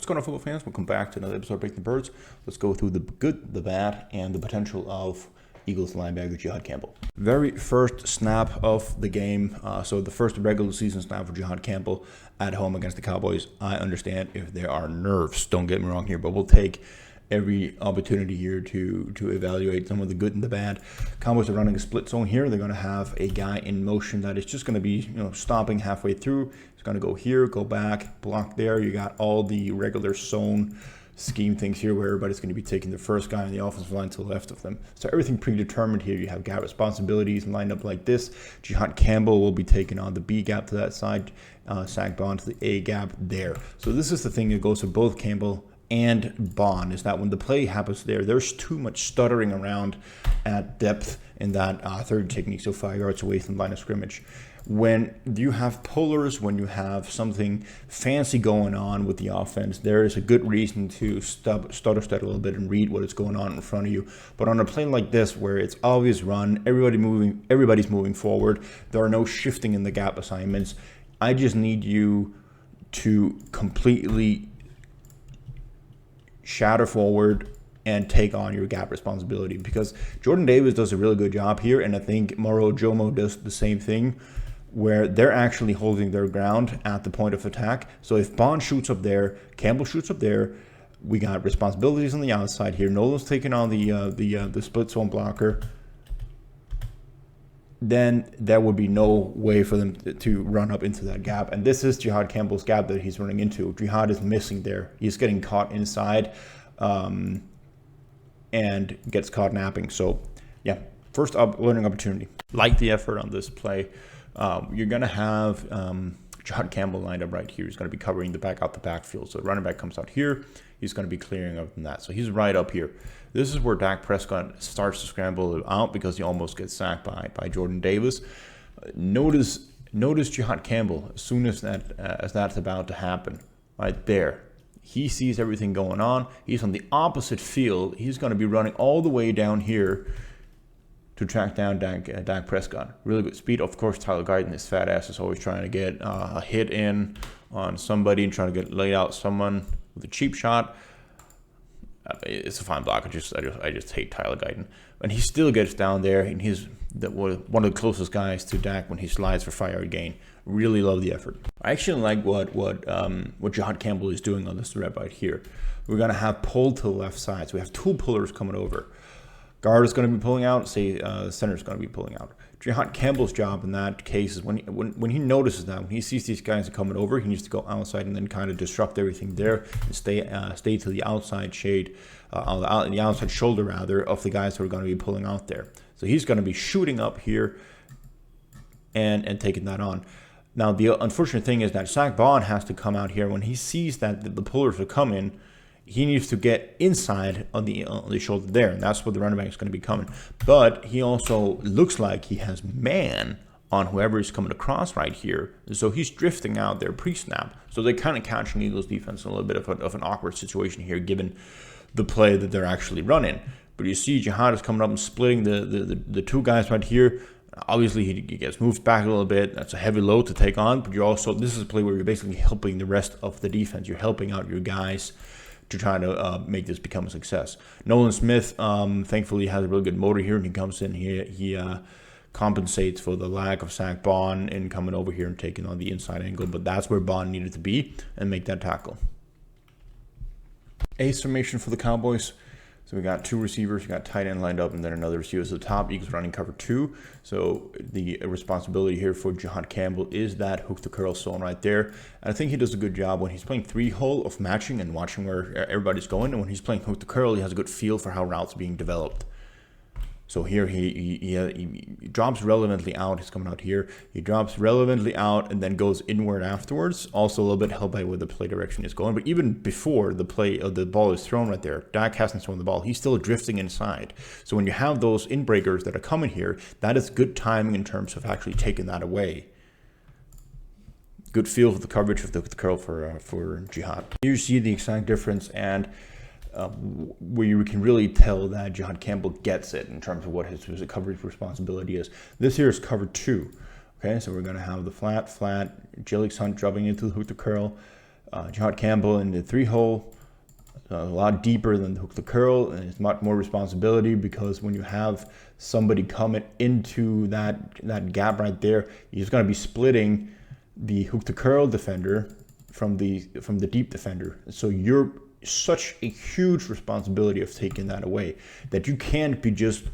What's going on, football fans? Welcome back to another episode of Breaking the Birds. Let's go through the good, the bad, and the potential of Eagles linebacker Jihaad Campbell. Very first snap of the game, so the first regular season snap for Jihaad Campbell at home against the Cowboys. I understand if there are nerves, don't get me wrong here, but we'll take every opportunity here to evaluate some of the good and the bad. Cowboys are running a split zone here. They're going to have a guy in motion that is just going to be, stopping halfway through. He's going to go here, go back, block there. You got all the regular zone scheme things here where everybody's going to be taking the first guy on the offensive line to the left of them. So everything predetermined here. You have gap responsibilities lined up like this. Jihaad Campbell will be taking on the B gap to that side, Zach Bond to the A gap there. So this is the thing that goes for both Campbell and Bond, is that when the play happens there's too much stuttering around at depth in that third technique, so 5 yards away from the line of scrimmage. When you have pullers, when you have something fancy going on with the offense, there is a good reason to stutter a little bit and read what is going on in front of you. But on a play like this, where it's obvious run, everybody's moving forward, there are no shifting in the gap assignments, I just need you to completely shatter forward and take on your gap responsibility, because Jordan Davis does a really good job here, and I think Moro Jomo does the same thing, where they're actually holding their ground at the point of attack. So if Bond shoots up there, Campbell shoots up there, we got responsibilities on the outside here. Nolan's taking on the split zone blocker. Then there would be no way for them to run up into that gap. And this is Jihaad Campbell's gap that he's running into. Jihaad is missing there. He's getting caught inside and gets caught napping. So, yeah, first learning opportunity. Like the effort on this play. You're going to have Jihaad Campbell lined up right here. He's going to be covering the back out the backfield. So the running back comes out here. He's going to be clearing up from that. So he's right up here. This is where Dak Prescott starts to scramble out because he almost gets sacked by Jordan Davis. Notice Jihaad Campbell as soon as that's about to happen. Right there. He sees everything going on. He's on the opposite field. He's going to be running all the way down here to track down Dak Prescott. Really good speed. Of course, Tyler Guyton, his fat ass, is always trying to get a hit in on somebody and trying to laid out someone with a cheap shot. It's a fine block. I just hate Tyler Guyton. And he still gets down there, and he's one of the closest guys to Dak when he slides for 5-yard gain. Really love the effort. I actually like what Jihaad Campbell is doing on this thread right here. We're going to have pull to the left side. So we have two pullers coming over. Guard is going to be pulling out. Say center is going to be pulling out. Jihaad Campbell's job in that case is when he notices that, when he sees these guys coming over, he needs to go outside and then kind of disrupt everything there and stay to the outside shade, the outside shoulder rather, of the guys who are going to be pulling out there. So he's going to be shooting up here and taking that on. Now the unfortunate thing is that Zach Bond has to come out here when he sees that the pullers are coming. He needs to get inside on the shoulder there, and that's where the running back is going to be coming. But he also looks like he has man on whoever is coming across right here. So he's drifting out there pre-snap. So they're kind of catching Eagles defense in a little bit of an awkward situation here, given the play that they're actually running. But you see Jihaad is coming up and splitting the two guys right here. Obviously, he gets moved back a little bit. That's a heavy load to take on. But this is a play where you're basically helping the rest of the defense. You're helping out your guys to try to make this become a success. Nolan Smith, thankfully, has a really good motor here, and he comes in here. He compensates for the lack of Zach Bond in coming over here and taking on the inside angle, but that's where Bond needed to be and make that tackle. Ace formation for the Cowboys. So we got two receivers, we got tight end lined up, and then another receiver at the top. Eagles running cover 2. So the responsibility here for Jihaad Campbell is that hook to curl zone right there. And I think he does a good job when he's playing 3-hole of matching and watching where everybody's going. And when he's playing hook to curl, he has a good feel for how routes are being developed. So here he drops relevantly out. He's coming out here. He drops relevantly out and then goes inward afterwards. Also a little bit helped by where the play direction is going. But even before the ball is thrown right there, Dak hasn't thrown the ball. He's still drifting inside. So when you have those inbreakers that are coming here, that is good timing in terms of actually taking that away. Good feel for the coverage of the curl for Jihaad. Here you see the exact difference, and where you can really tell that Jihaad Campbell gets it in terms of what his coverage responsibility is. This here is cover 2. Okay, so we're going to have the flat, Jelix Hunt dropping into the hook to curl. Jihaad Campbell in the 3-hole, a lot deeper than the hook to curl, and it's much more responsibility because when you have somebody coming into that gap right there, you're going to be splitting the hook to curl defender from the deep defender. So you're such a huge responsibility of taking that away that you can't be just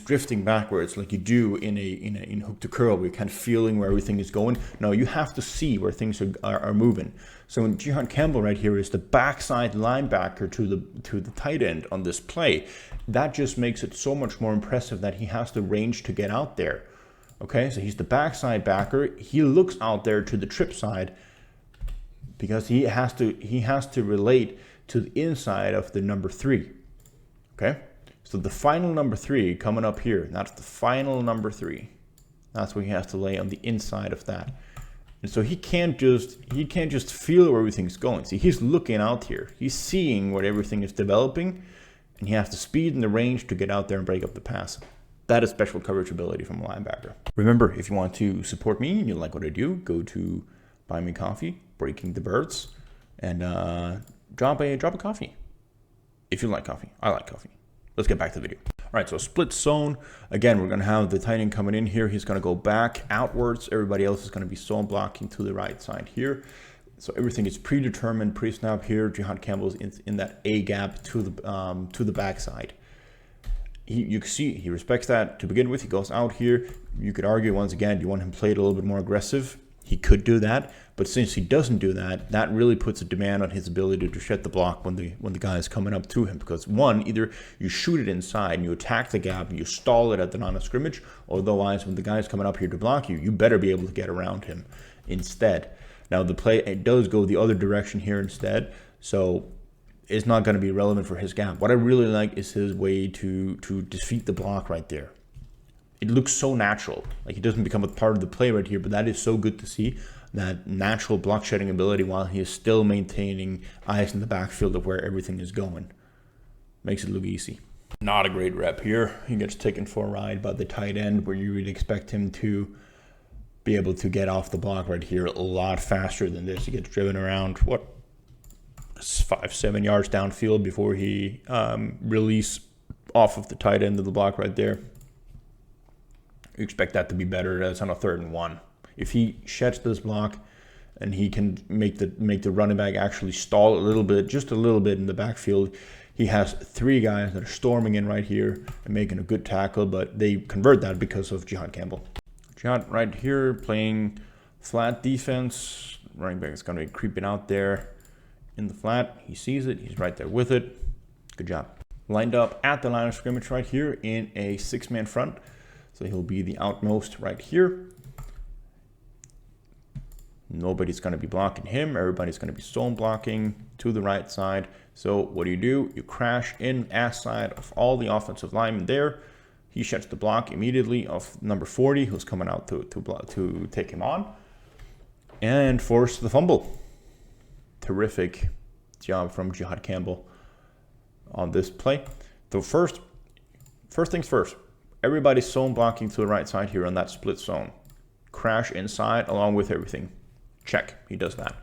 drifting backwards like you do in hook to curl, where you're kind of feeling where everything is going. No, you have to see where things are moving. So in Jihaad Campbell right here is the backside linebacker to the tight end on this play. That just makes it so much more impressive that he has the range to get out there. Okay, so he's the backside backer. He looks out there to the trip side because he has to relate to the inside of the number 3. Okay. So the final number 3 coming up here, that's the final number 3. That's where he has to lay on the inside of that. And so he can't just feel where everything's going. See, he's looking out here. He's seeing where everything is developing, and he has the speed and the range to get out there and break up the pass. That is special coverage ability from a linebacker. Remember, if you want to support me and you like what I do, go to Buy Me Coffee, Breaking the Birds, and drop a coffee. If you like coffee, I like coffee. Let's get back to the video. All right, so split zone. Again, we're going to have the tight end coming in here. He's going to go back outwards. Everybody else is going to be zone blocking to the right side here. So everything is predetermined, pre-snap here. Jihaad Campbell is in that A gap to the backside. You can see he respects that to begin with. He goes out here. You could argue once again, do you want him played a little bit more aggressive? He could do that, but since he doesn't do that, that really puts a demand on his ability to shed the block when the guy is coming up to him. Because one, either you shoot it inside and you attack the gap and you stall it at the line of scrimmage, or otherwise when the guy is coming up here to block you, you better be able to get around him instead. Now the play, it does go the other direction here instead, so it's not going to be relevant for his gap. What I really like is his way to defeat the block right there. It looks so natural, like he doesn't become a part of the play right here, but that is so good to see, that natural block shedding ability while he is still maintaining eyes in the backfield of where everything is going. Makes it look easy. Not a great rep here. He gets taken for a ride by the tight end, where you really expect him to be able to get off the block right here a lot faster than this. He gets driven around, 5-7 yards downfield before he release off of the tight end of the block right there. You expect that to be better. That's on a 3rd and 1. If he sheds this block and he can make the running back actually stall a little bit, just a little bit in the backfield, he has 3 guys that are storming in right here and making a good tackle, but they convert that because of Jihaad Campbell. Jihaad right here playing flat defense. Running back is going to be creeping out there in the flat. He sees it. He's right there with it. Good job. Lined up at the line of scrimmage right here in a 6-man front. So he'll be the outmost right here. Nobody's going to be blocking him. Everybody's going to be zone blocking to the right side. So what do? You crash in ass side of all the offensive linemen there. He sheds the block immediately of number 40, who's coming out to take him on, and force the fumble. Terrific job from Jihaad Campbell on this play. So first things first. Everybody's zone blocking to the right side here on that split zone. Crash inside along with everything. Check. He does that.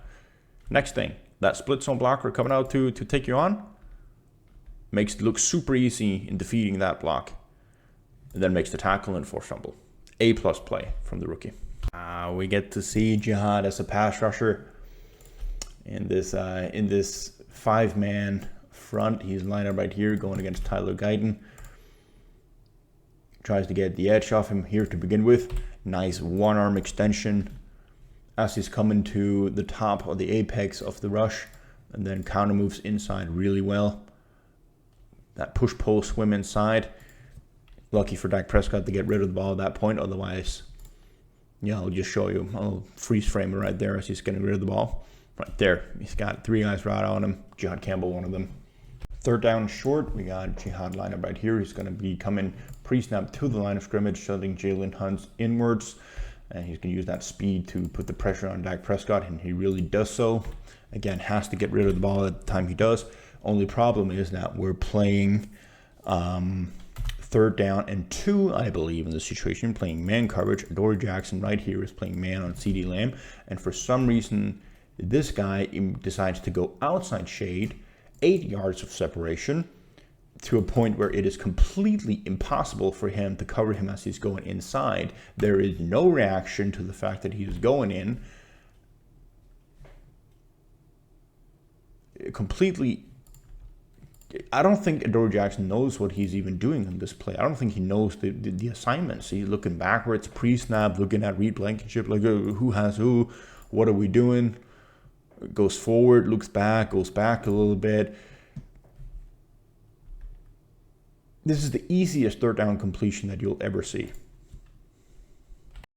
Next thing, that split zone blocker coming out to take you on makes it look super easy in defeating that block. And then makes the tackle and force fumble. A+ play from the rookie. We get to see Jihaad as a pass rusher in this 5-man front. He's lined up right here going against Tyler Guyton. Tries to get the edge off him here to begin with. Nice one-arm extension as he's coming to the top of the apex of the rush, and then counter moves inside really well. That push-pull swim inside. Lucky for Dak Prescott to get rid of the ball at that point. Otherwise, yeah, I'll just show you. I'll freeze frame it right there as he's getting rid of the ball. Right there. He's got 3 guys right on him. Jihaad Campbell, one of them. 3rd down short, we got Jihaad lined up right here. He's going to be coming pre-snap to the line of scrimmage, shoving Jalen Hurts inwards. And he's going to use that speed to put the pressure on Dak Prescott, and he really does so. Again, has to get rid of the ball at the time he does. Only problem is that we're playing 3rd down and 2, I believe, in this situation, playing man coverage. Adoree Jackson right here is playing man on CeeDee Lamb. And for some reason, This guy decides to go outside shade, 8 yards of separation, to a point where it is completely impossible for him to cover him as he's going inside. There is no reaction to the fact that he's going in. Completely, I don't think Adoree Jackson knows what he's even doing in this play. I don't think he knows the assignments. He's looking backwards, pre-snap, looking at Reed Blankenship, like who has who, what are we doing? Goes forward, looks back, goes back a little bit. This is the easiest third down completion that you'll ever see.